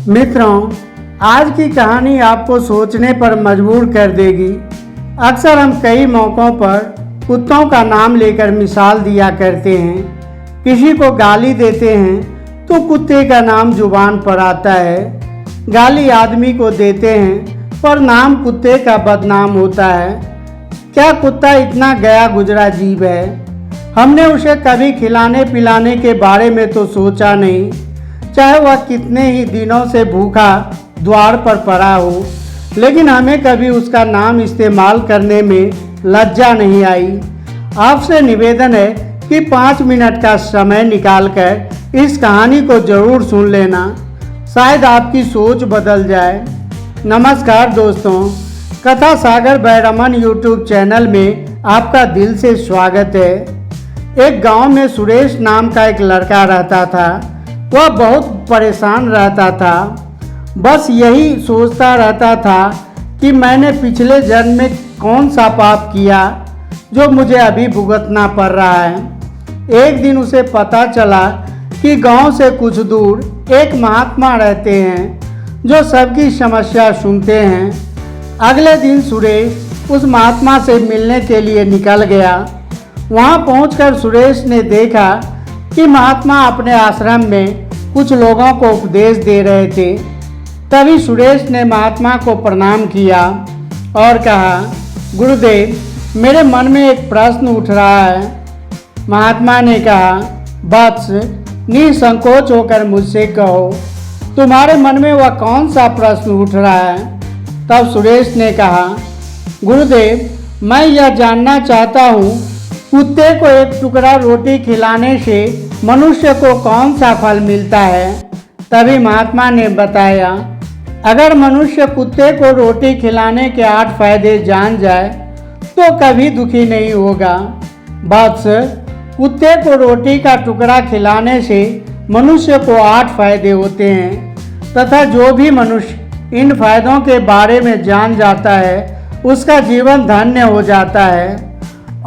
मित्रों, आज की कहानी आपको सोचने पर मजबूर कर देगी। अक्सर हम कई मौक़ों पर कुत्तों का नाम लेकर मिसाल दिया करते हैं। किसी को गाली देते हैं तो कुत्ते का नाम जुबान पर आता है। गाली आदमी को देते हैं पर नाम कुत्ते का बदनाम होता है। क्या कुत्ता इतना गया गुजरा जीव है? हमने उसे कभी खिलाने पिलाने के बारे में तो सोचा नहीं, चाहे वह कितने ही दिनों से भूखा द्वार पर पड़ा हो, लेकिन हमें कभी उसका नाम इस्तेमाल करने में लज्जा नहीं आई। आपसे निवेदन है कि 5 मिनट का समय निकालकर इस कहानी को जरूर सुन लेना, शायद आपकी सोच बदल जाए। नमस्कार दोस्तों, कथा सागर बैरमन यूट्यूब चैनल में आपका दिल से स्वागत है। एक गांव में सुरेश नाम का एक लड़का रहता था। वह बहुत परेशान रहता था, बस यही सोचता रहता था कि मैंने पिछले जन्म में कौन सा पाप किया जो मुझे अभी भुगतना पड़ रहा है। एक दिन उसे पता चला कि गांव से कुछ दूर एक महात्मा रहते हैं जो सबकी समस्या सुनते हैं। अगले दिन सुरेश उस महात्मा से मिलने के लिए निकल गया। वहां पहुंचकर सुरेश ने देखा कि महात्मा अपने आश्रम में कुछ लोगों को उपदेश दे रहे थे। तभी सुरेश ने महात्मा को प्रणाम किया और कहा, गुरुदेव, मेरे मन में एक प्रश्न उठ रहा है। महात्मा ने कहा, वत्स, निसंकोच होकर मुझसे कहो, तुम्हारे मन में वह कौन सा प्रश्न उठ रहा है? तब सुरेश ने कहा, गुरुदेव, मैं यह जानना चाहता हूँ, कुत्ते को एक टुकड़ा रोटी खिलाने से मनुष्य को कौन सा फल मिलता है? तभी महात्मा ने बताया, अगर मनुष्य कुत्ते को रोटी खिलाने के 8 फायदे जान जाए तो कभी दुखी नहीं होगा। वत्स, कुत्ते को रोटी का टुकड़ा खिलाने से मनुष्य को 8 फायदे होते हैं तथा जो भी मनुष्य इन फायदों के बारे में जान जाता है उसका जीवन धन्य हो जाता है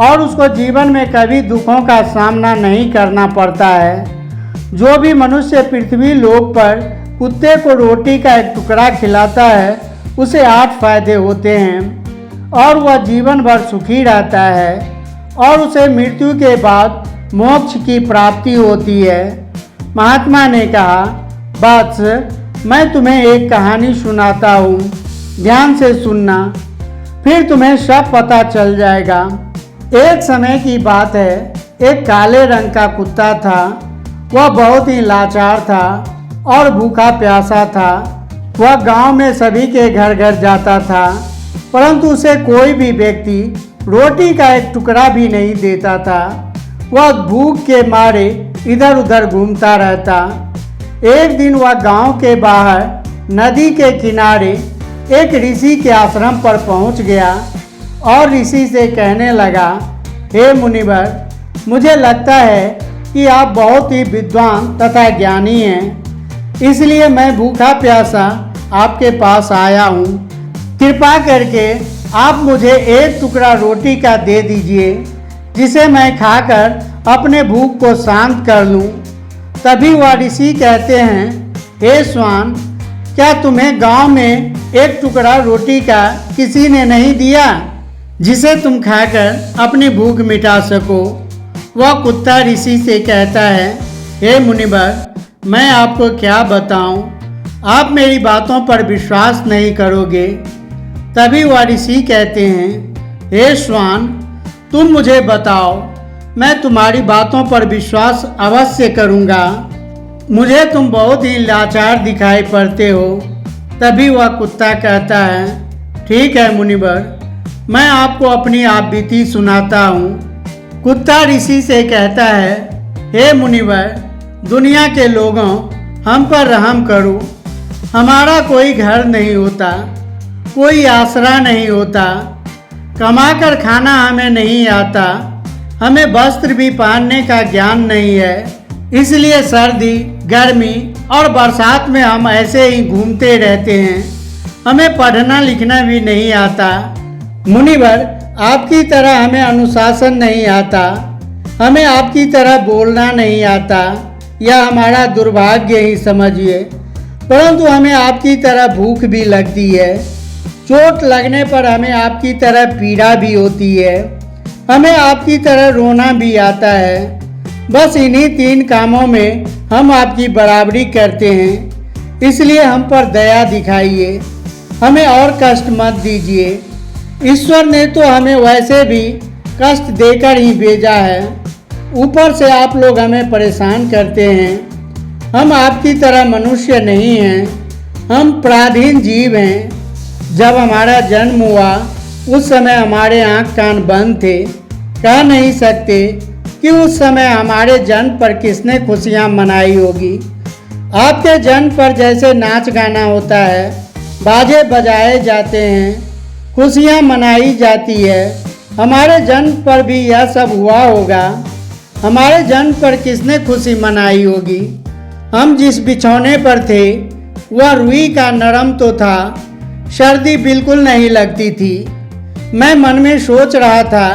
और उसको जीवन में कभी दुखों का सामना नहीं करना पड़ता है। जो भी मनुष्य पृथ्वी लोक पर कुत्ते को रोटी का एक टुकड़ा खिलाता है उसे 8 फायदे होते हैं और वह जीवन भर सुखी रहता है और उसे मृत्यु के बाद मोक्ष की प्राप्ति होती है। महात्मा ने कहा, वत्स, मैं तुम्हें एक कहानी सुनाता हूँ, ध्यान से सुनना, फिर तुम्हें सब पता चल जाएगा। एक समय की बात है, एक काले रंग का कुत्ता था। वह बहुत ही लाचार था और भूखा प्यासा था। वह गांव में सभी के घर घर जाता था, परंतु उसे कोई भी व्यक्ति रोटी का एक टुकड़ा भी नहीं देता था। वह भूख के मारे इधर उधर घूमता रहता। एक दिन वह गांव के बाहर नदी के किनारे एक ऋषि के आश्रम पर पहुंच गया और ऋषि से कहने लगा, हे मुनिवर, मुझे लगता है कि आप बहुत ही विद्वान तथा ज्ञानी हैं, इसलिए मैं भूखा प्यासा आपके पास आया हूँ। कृपा करके आप मुझे एक टुकड़ा रोटी का दे दीजिए जिसे मैं खाकर अपने भूख को शांत कर लूँ। तभी वह ऋषि कहते हैं, हे श्वान, क्या तुम्हें गांव में एक टुकड़ा रोटी का किसी ने नहीं दिया जिसे तुम खाकर अपनी भूख मिटा सको? वह कुत्ता ऋषि से कहता है, हे मुनिवर, मैं आपको क्या बताऊं, आप मेरी बातों पर विश्वास नहीं करोगे। तभी वह ऋषि कहते हैं, हे श्वान, तुम मुझे बताओ, मैं तुम्हारी बातों पर विश्वास अवश्य करूंगा। मुझे तुम बहुत ही लाचार दिखाई पड़ते हो। तभी वह कुत्ता कहता है, ठीक है मुनिवर, मैं आपको अपनी आप बीती सुनाता हूँ। कुत्ता ऋषि से कहता है, हे मुनिवर, दुनिया के लोगों, हम पर रहम करो। हमारा कोई घर नहीं होता, कोई आसरा नहीं होता, कमाकर खाना हमें नहीं आता, हमें वस्त्र भी पहनने का ज्ञान नहीं है, इसलिए सर्दी, गर्मी और बरसात में हम ऐसे ही घूमते रहते हैं। हमें पढ़ना लिखना भी नहीं आता। मुनिवर, आपकी तरह हमें अनुशासन नहीं आता, हमें आपकी तरह बोलना नहीं आता, यह हमारा दुर्भाग्य ही समझिए। परंतु हमें आपकी तरह भूख भी लगती है। चोट लगने पर हमें आपकी तरह पीड़ा भी होती है। हमें आपकी तरह रोना भी आता है। बस इन्हीं 3 कामों में हम आपकी बराबरी करते हैं। इसलिए हम पर दया दिखाइए, हमें और कष्ट मत दीजिए। ईश्वर ने तो हमें वैसे भी कष्ट देकर ही भेजा है, ऊपर से आप लोग हमें परेशान करते हैं। हम आपकी तरह मनुष्य नहीं हैं, हम पराधीन जीव हैं। जब हमारा जन्म हुआ उस समय हमारे आँख कान बंद थे। कह नहीं सकते कि उस समय हमारे जन्म पर किसने खुशियाँ मनाई होगी। आपके जन्म पर जैसे नाच गाना होता है, बाजे बजाए जाते हैं, खुशियाँ मनाई जाती है, हमारे जन्म पर भी यह सब हुआ होगा। हमारे जन्म पर किसने खुशी मनाई होगी। हम जिस बिछौने पर थे वह रुई का नरम तो था, सर्दी बिल्कुल नहीं लगती थी। मैं मन में सोच रहा था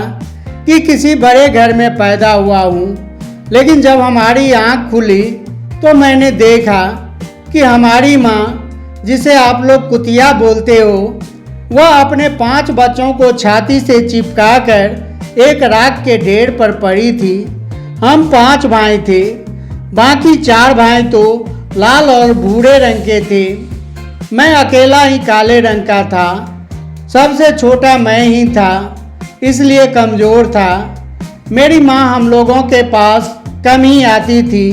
कि किसी बड़े घर में पैदा हुआ हूँ, लेकिन जब हमारी आँख खुली तो मैंने देखा कि हमारी माँ, जिसे आप लोग कुतिया बोलते हो, वह अपने 5 बच्चों को छाती से चिपका कर एक राख के ढेर पर पड़ी थी। हम 5 भाई थे, बाकी 4 भाई तो लाल और भूरे रंग के थे। मैं अकेला ही काले रंग का था। सबसे छोटा मैं ही था, इसलिए कमज़ोर था। मेरी माँ हम लोगों के पास कम ही आती थी,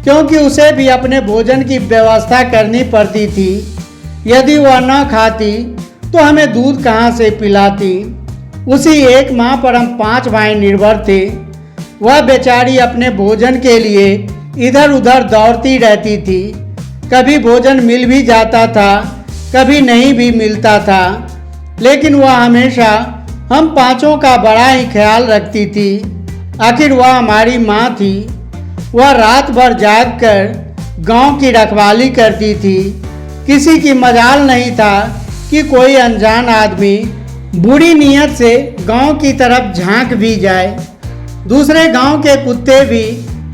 क्योंकि उसे भी अपने भोजन की व्यवस्था करनी पड़ती थी। यदि वह न खाती तो हमें दूध कहाँ से पिलाती। उसी एक माँ पर हम 5 भाई निर्भर थे। वह बेचारी अपने भोजन के लिए इधर उधर दौड़ती रहती थी। कभी भोजन मिल भी जाता था, कभी नहीं भी मिलता था, लेकिन वह हमेशा हम 5 का बड़ा ही ख्याल रखती थी। आखिर वह हमारी माँ थी। वह रात भर जागकर गांव की रखवाली करती थी। किसी की मजाल नहीं था कि कोई अनजान आदमी बुरी नीयत से गांव की तरफ झांक भी जाए। दूसरे गांव के कुत्ते भी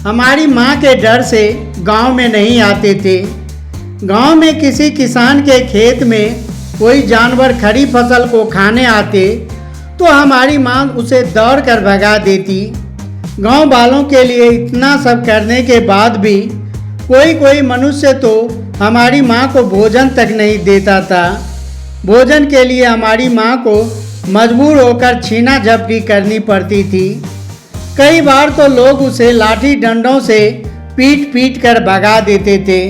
हमारी माँ के डर से गांव में नहीं आते थे। गांव में किसी किसान के खेत में कोई जानवर खड़ी फसल को खाने आते तो हमारी माँ उसे दौड़ कर भगा देती। गांव वालों के लिए इतना सब करने के बाद भी कोई मनुष्य तो हमारी माँ को भोजन तक नहीं देता था। भोजन के लिए हमारी माँ को मजबूर होकर छीना झपटी करनी पड़ती थी। कई बार तो लोग उसे लाठी डंडों से पीट पीट कर भगा देते थे।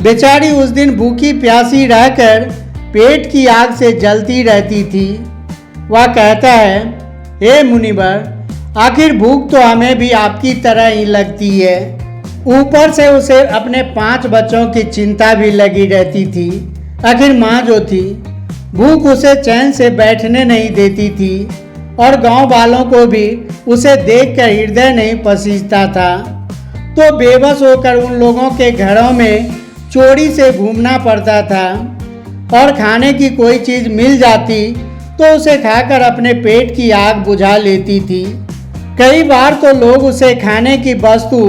बेचारी उस दिन भूखी प्यासी रहकर पेट की आग से जलती रहती थी। वह कहता है, हे मुनिवर, आखिर भूख तो हमें भी आपकी तरह ही लगती है। ऊपर से उसे अपने 5 बच्चों की चिंता भी लगी रहती थी। आखिर माँ जो थी, भूख उसे चैन से बैठने नहीं देती थी और गांव वालों को भी उसे देखकर हृदय नहीं पसीजता था। तो बेबस होकर उन लोगों के घरों में चोरी से घूमना पड़ता था और खाने की कोई चीज़ मिल जाती तो उसे खाकर अपने पेट की आग बुझा लेती थी। कई बार तो लोग उसे खाने की वस्तु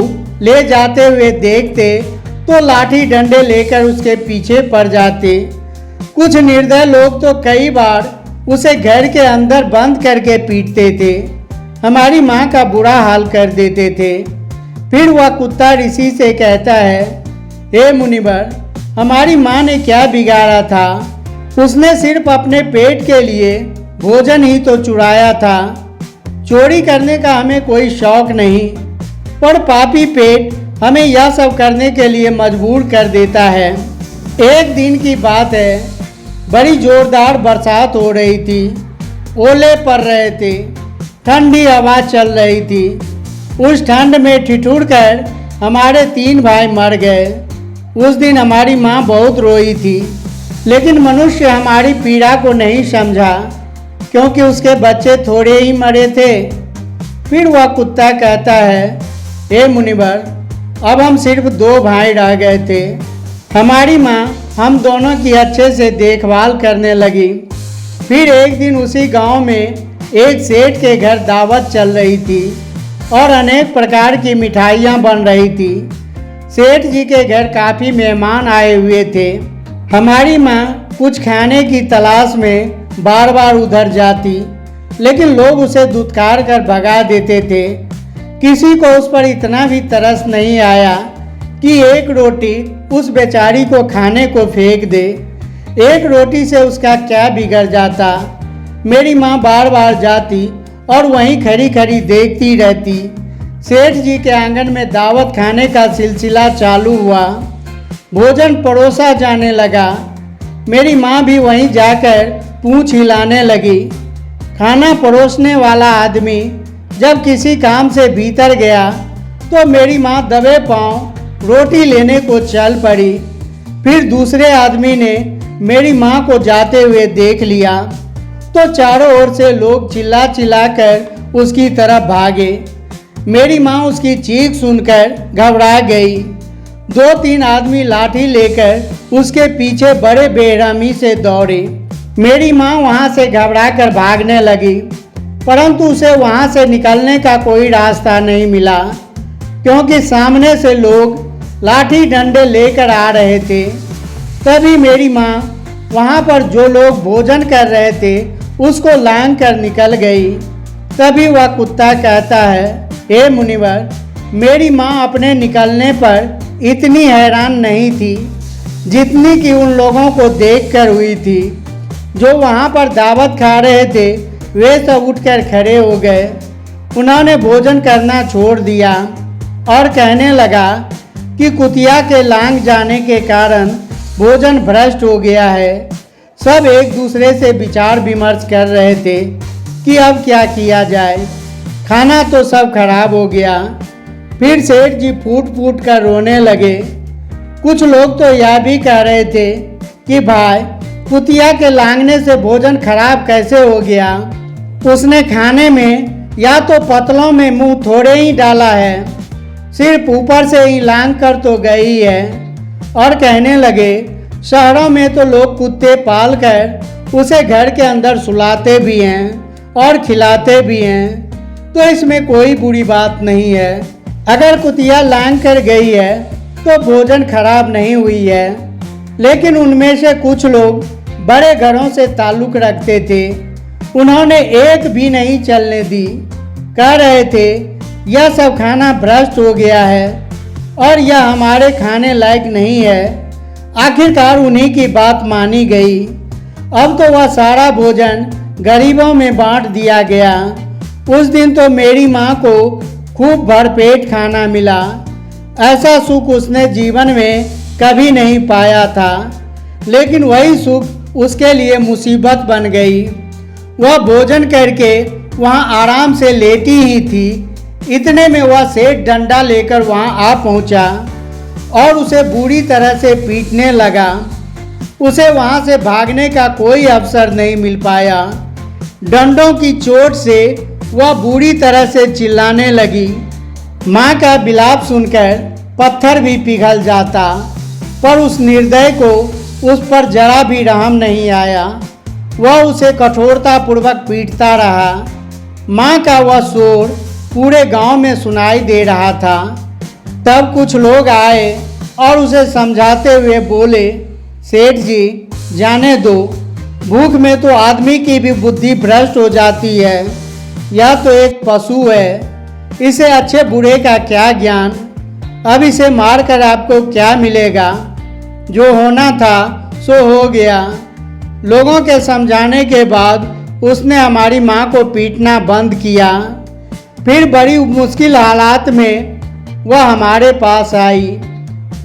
ले जाते हुए देखते तो लाठी डंडे लेकर उसके पीछे पड़ जाते। कुछ निर्दय लोग तो कई बार उसे घर के अंदर बंद करके पीटते थे। हमारी माँ का बुरा हाल कर देते थे। फिर वह कुत्ता ऋषि से कहता है, हे मुनिवर, हमारी माँ ने क्या बिगाड़ा था। उसने सिर्फ अपने पेट के लिए भोजन ही तो चुराया था। चोरी करने का हमें कोई शौक नहीं, पर पापी पेट हमें यह सब करने के लिए मजबूर कर देता है। एक दिन की बात है, बड़ी जोरदार बरसात हो रही थी। ओले पड़ रहे थे, ठंडी हवा चल रही थी। उस ठंड में ठिठुर कर हमारे 3 भाई मर गए। उस दिन हमारी माँ बहुत रोई थी, लेकिन मनुष्य हमारी पीड़ा को नहीं समझा, क्योंकि उसके बच्चे थोड़े ही मरे थे। फिर वह कुत्ता कहता है, हे मुनिवर, अब हम सिर्फ 2 भाई रह गए थे। हमारी माँ हम दोनों की अच्छे से देखभाल करने लगी। फिर एक दिन उसी गांव में एक सेठ के घर दावत चल रही थी और अनेक प्रकार की मिठाइयाँ बन रही थी। सेठ जी के घर काफ़ी मेहमान आए हुए थे। हमारी माँ कुछ खाने की तलाश में बार बार उधर जाती, लेकिन लोग उसे धुतकार कर भगा देते थे। किसी को उस पर इतना भी तरस नहीं आया कि एक रोटी उस बेचारी को खाने को फेंक दे। एक रोटी से उसका क्या बिगड़ जाता। मेरी माँ बार बार जाती और वहीं खड़ी खड़ी देखती रहती। सेठ जी के आंगन में दावत खाने का सिलसिला चालू हुआ। भोजन परोसा जाने लगा। मेरी माँ भी वहीं जाकर पूँछ हिलाने लगी। खाना परोसने वाला आदमी जब किसी काम से भीतर गया तो मेरी माँ दबे पांव रोटी लेने को चल पड़ी। फिर दूसरे आदमी ने मेरी माँ को जाते हुए देख लिया तो चारों ओर से लोग चिल्ला चिल्ला कर उसकी तरफ भागे। मेरी माँ उसकी चीख सुनकर घबरा गई। 2-3 आदमी लाठी लेकर उसके पीछे बड़े बेरहमी से दौड़े। मेरी माँ वहाँ से घबरा कर भागने लगी, परंतु उसे वहाँ से निकलने का कोई रास्ता नहीं मिला, क्योंकि सामने से लोग लाठी डंडे लेकर आ रहे थे। तभी मेरी माँ वहाँ पर जो लोग भोजन कर रहे थे उसको लांघ कर निकल गई। तभी वह कुत्ता कहता है, हे मुनिवर, मेरी माँ अपने निकलने पर इतनी हैरान नहीं थी जितनी कि उन लोगों को देखकर हुई थी। जो वहाँ पर दावत खा रहे थे वे सब उठकर खड़े हो गए। उन्होंने भोजन करना छोड़ दिया और कहने लगा कि कुतिया के लांघ जाने के कारण भोजन भ्रष्ट हो गया है। सब एक दूसरे से विचार विमर्श कर रहे थे कि अब क्या किया जाए। खाना तो सब खराब हो गया। फिर सेठ जी फूट फूट कर रोने लगे। कुछ लोग तो यह भी कह रहे थे कि भाई, कुतिया के लांघने से भोजन खराब कैसे हो गया। उसने खाने में या तो पतलों में मुंह थोड़े ही डाला है, सिर्फ ऊपर से ही लांघ कर तो गई है। और कहने लगे, शहरों में तो लोग कुत्ते पाल कर उसे घर के अंदर सुलाते भी हैं और खिलाते भी हैं, तो इसमें कोई बुरी बात नहीं है। अगर कुतिया लांघ कर गई है तो भोजन खराब नहीं हुई है। लेकिन उनमें से कुछ लोग बड़े घरों से ताल्लुक़ रखते थे, उन्होंने एक भी नहीं चलने दी। कह रहे थे यह सब खाना भ्रष्ट हो गया है और यह हमारे खाने लायक नहीं है। आखिरकार उन्हीं की बात मानी गई। अब तो वह सारा भोजन गरीबों में बांट दिया गया। उस दिन तो मेरी माँ को खूब भरपेट खाना मिला। ऐसा सुख उसने जीवन में कभी नहीं पाया था, लेकिन वही सुख उसके लिए मुसीबत बन गई। वह भोजन करके वहाँ आराम से लेटी ही थी। इतने में वह सेठ डंडा लेकर वहाँ आ पहुँचा और उसे बुरी तरह से पीटने लगा। उसे वहाँ से भागने का कोई अवसर नहीं मिल पाया। डंडों की चोट से वह बुरी तरह से चिल्लाने लगी। माँ का विलाप सुनकर पत्थर भी पिघल जाता, पर उस निर्दय को उस पर जरा भी रहम नहीं आया। वह उसे कठोरतापूर्वक पीटता रहा। माँ का वह शोर पूरे गांव में सुनाई दे रहा था। तब कुछ लोग आए और उसे समझाते हुए बोले, सेठ जी, जाने दो, भूख में तो आदमी की भी बुद्धि भ्रष्ट हो जाती है। यह तो एक पशु है, इसे अच्छे बुरे का क्या ज्ञान। अब इसे मारकर आपको क्या मिलेगा। जो होना था सो हो गया। लोगों के समझाने के बाद उसने हमारी माँ को पीटना बंद किया। फिर बड़ी मुश्किल हालात में वह हमारे पास आई।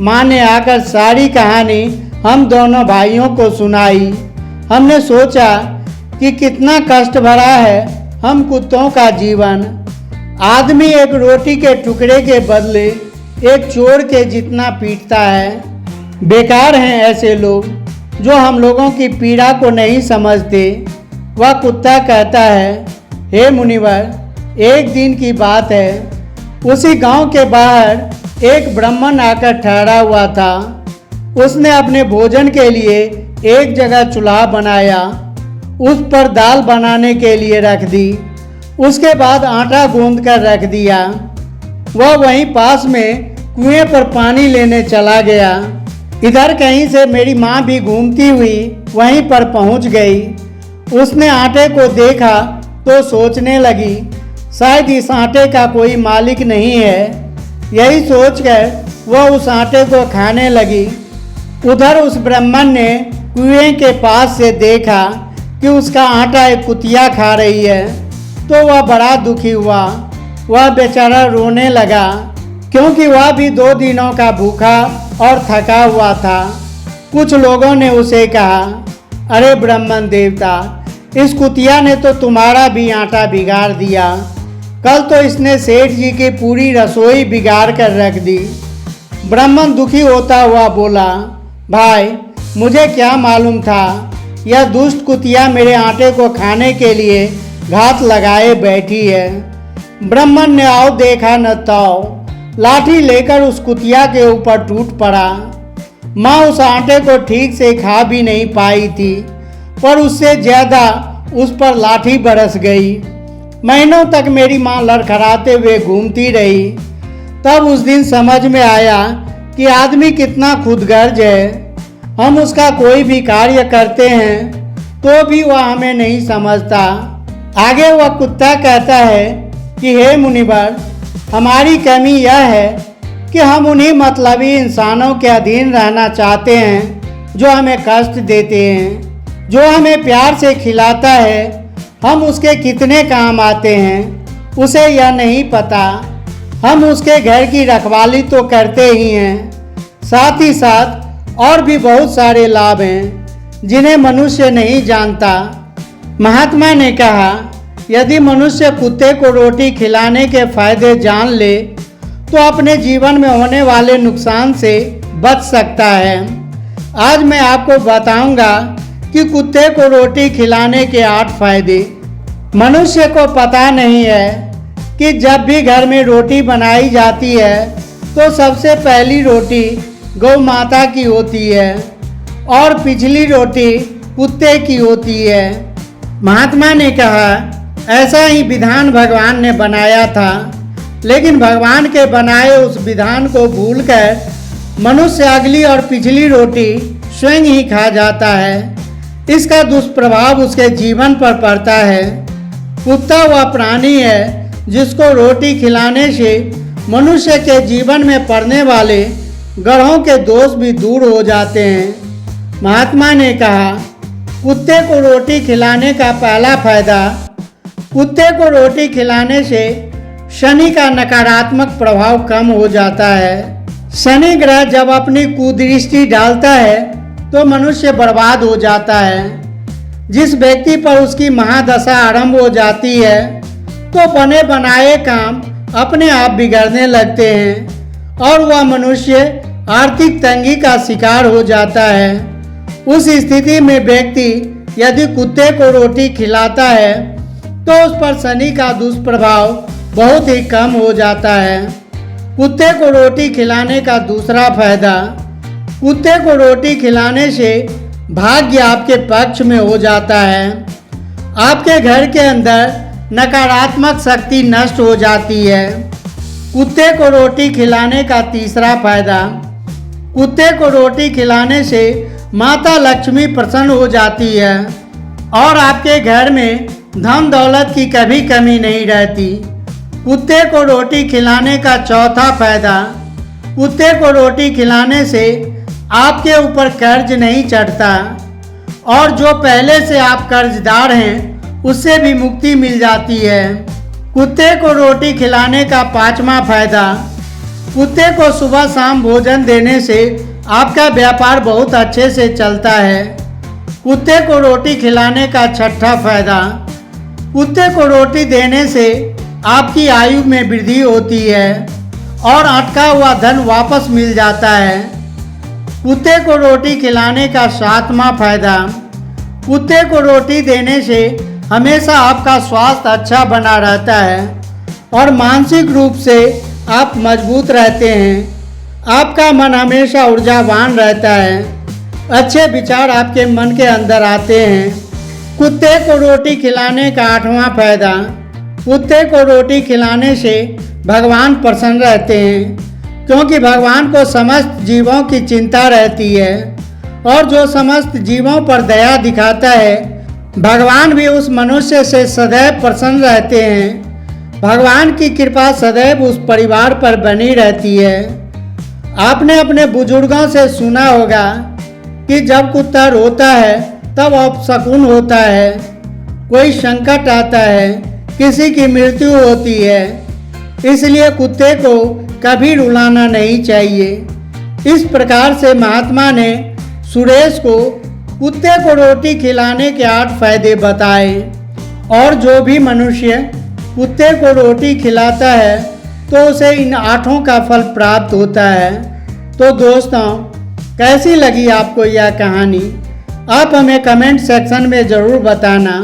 माँ ने आकर सारी कहानी हम दोनों भाइयों को सुनाई। हमने सोचा कि कितना कष्ट भरा है हम कुत्तों का जीवन। आदमी एक रोटी के टुकड़े के बदले एक चोर के जितना पीटता है। बेकार हैं ऐसे लोग जो हम लोगों की पीड़ा को नहीं समझते। वह कुत्ता कहता है, हे मुनिवर, एक दिन की बात है, उसी गांव के बाहर एक ब्राह्मण आकर ठहरा हुआ था। उसने अपने भोजन के लिए एक जगह चूल्हा बनाया, उस पर दाल बनाने के लिए रख दी। उसके बाद आटा गूंद कर रख दिया। वह वहीं पास में कुएं पर पानी लेने चला गया। इधर कहीं से मेरी माँ भी घूमती हुई वहीं पर पहुँच गई। उसने आटे को देखा तो सोचने लगी, शायद इस आटे का कोई मालिक नहीं है। यही सोचकर वह उस आटे को खाने लगी। उधर उस ब्राह्मण ने कुएं के पास से देखा कि उसका आटा एक कुतिया खा रही है, तो वह बड़ा दुखी हुआ। वह बेचारा रोने लगा, क्योंकि वह भी 2 दिनों का भूखा और थका हुआ था। कुछ लोगों ने उसे कहा, अरे ब्राह्मण देवता, इस कुतिया ने तो तुम्हारा भी आटा बिगाड़ दिया। कल तो इसने सेठ जी की पूरी रसोई बिगाड़ कर रख दी। ब्राह्मण दुखी होता हुआ बोला, भाई मुझे क्या मालूम था, यह दुष्ट कुतिया मेरे आटे को खाने के लिए घात लगाए बैठी है। ब्राह्मण ने आओ देखा न ताओ, लाठी लेकर उस कुतिया के ऊपर टूट पड़ा। माँ उस आटे को ठीक से खा भी नहीं पाई थी, पर उससे ज़्यादा उस पर लाठी बरस गई। महीनों तक मेरी माँ लड़खड़ाते हुए घूमती रही। तब उस दिन समझ में आया कि आदमी कितना खुदगर्ज है। हम उसका कोई भी कार्य करते हैं तो भी वह हमें नहीं समझता। आगे वह कुत्ता कहता है कि हे मुनिवर, हमारी कमी यह है कि हम उन्हीं मतलबी इंसानों के अधीन रहना चाहते हैं जो हमें कष्ट देते हैं। जो हमें प्यार से खिलाता है, हम उसके कितने काम आते हैं उसे यह नहीं पता। हम उसके घर की रखवाली तो करते ही हैं, साथ ही साथ और भी बहुत सारे लाभ हैं जिन्हें मनुष्य नहीं जानता। महात्मा ने कहा, यदि मनुष्य कुत्ते को रोटी खिलाने के फायदे जान ले तो अपने जीवन में होने वाले नुकसान से बच सकता है। आज मैं आपको बताऊंगा कि कुत्ते को रोटी खिलाने के 8 फायदे। मनुष्य को पता नहीं है कि जब भी घर में रोटी बनाई जाती है तो सबसे पहली रोटी गौ माता की होती है और पिछली रोटी कुत्ते की होती है। महात्मा ने कहा, ऐसा ही विधान भगवान ने बनाया था, लेकिन भगवान के बनाए उस विधान को भूलकर मनुष्य अगली और पिछली रोटी स्वयं ही खा जाता है। इसका दुष्प्रभाव उसके जीवन पर पड़ता है। कुत्ता वह प्राणी है जिसको रोटी खिलाने से मनुष्य के जीवन में पड़ने वाले ग्रहों के दोष भी दूर हो जाते हैं। महात्मा ने कहा, कुत्ते को रोटी खिलाने का पहला फायदा, कुत्ते को रोटी खिलाने से शनि का नकारात्मक प्रभाव कम हो जाता है। शनि ग्रह जब अपनी कुदृष्टि डालता है तो मनुष्य बर्बाद हो जाता है। जिस व्यक्ति पर उसकी महादशा आरंभ हो जाती है तो बने बनाए काम अपने आप बिगड़ने लगते हैं और वह मनुष्य आर्थिक तंगी का शिकार हो जाता है। उस स्थिति में व्यक्ति यदि कुत्ते को रोटी खिलाता है तो उस पर शनि का दुष्प्रभाव बहुत ही कम हो जाता है। कुत्ते को रोटी खिलाने का दूसरा फायदा, कुत्ते को रोटी खिलाने से भाग्य आपके पक्ष में हो जाता है। आपके घर के अंदर नकारात्मक शक्ति नष्ट हो जाती है। कुत्ते को रोटी खिलाने का तीसरा फायदा, कुत्ते को रोटी खिलाने से माता लक्ष्मी प्रसन्न हो जाती है और आपके घर में धन दौलत की कभी कमी नहीं रहती। कुत्ते को रोटी खिलाने का चौथा फायदा, कुत्ते को रोटी खिलाने से आपके ऊपर कर्ज नहीं चढ़ता और जो पहले से आप कर्जदार हैं उससे भी मुक्ति मिल जाती है। कुत्ते को रोटी खिलाने का पांचवा फायदा, कुत्ते को सुबह शाम भोजन देने से आपका व्यापार बहुत अच्छे से चलता है। कुत्ते को रोटी खिलाने का छठा फायदा, कुत्ते को रोटी देने से आपकी आयु में वृद्धि होती है और अटका हुआ धन वापस मिल जाता है। कुत्ते को रोटी खिलाने का सातवां फायदा, कुत्ते को रोटी देने से हमेशा आपका स्वास्थ्य अच्छा बना रहता है और मानसिक रूप से आप मजबूत रहते हैं। आपका मन हमेशा ऊर्जावान रहता है, अच्छे विचार आपके मन के अंदर आते हैं। कुत्ते को रोटी खिलाने का आठवां फायदा, कुत्ते को रोटी खिलाने से भगवान प्रसन्न रहते हैं क्योंकि भगवान को समस्त जीवों की चिंता रहती है और जो समस्त जीवों पर दया दिखाता है भगवान भी उस मनुष्य से सदैव प्रसन्न रहते हैं। भगवान की कृपा सदैव उस परिवार पर बनी रहती है। आपने अपने बुजुर्गों से सुना होगा कि जब कुत्ता रोता है तब अपशकुन होता है, कोई संकट आता है, किसी की मृत्यु होती है। इसलिए कुत्ते को कभी रुलाना नहीं चाहिए। इस प्रकार से महात्मा ने सुरेश को कुत्ते को रोटी खिलाने के 8 फायदे बताए और जो भी मनुष्य कुत्ते को रोटी खिलाता है तो उसे इन 8 का फल प्राप्त होता है। तो दोस्तों, कैसी लगी आपको यह कहानी? आप हमें कमेंट सेक्शन में ज़रूर बताना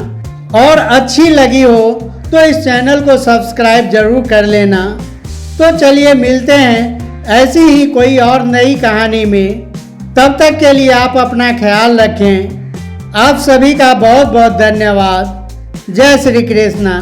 और अच्छी लगी हो तो इस चैनल को सब्सक्राइब ज़रूर कर लेना। तो चलिए मिलते हैं ऐसी ही कोई और नई कहानी में। तब तक के लिए आप अपना ख्याल रखें। आप सभी का बहुत बहुत धन्यवाद। जय श्री कृष्णा।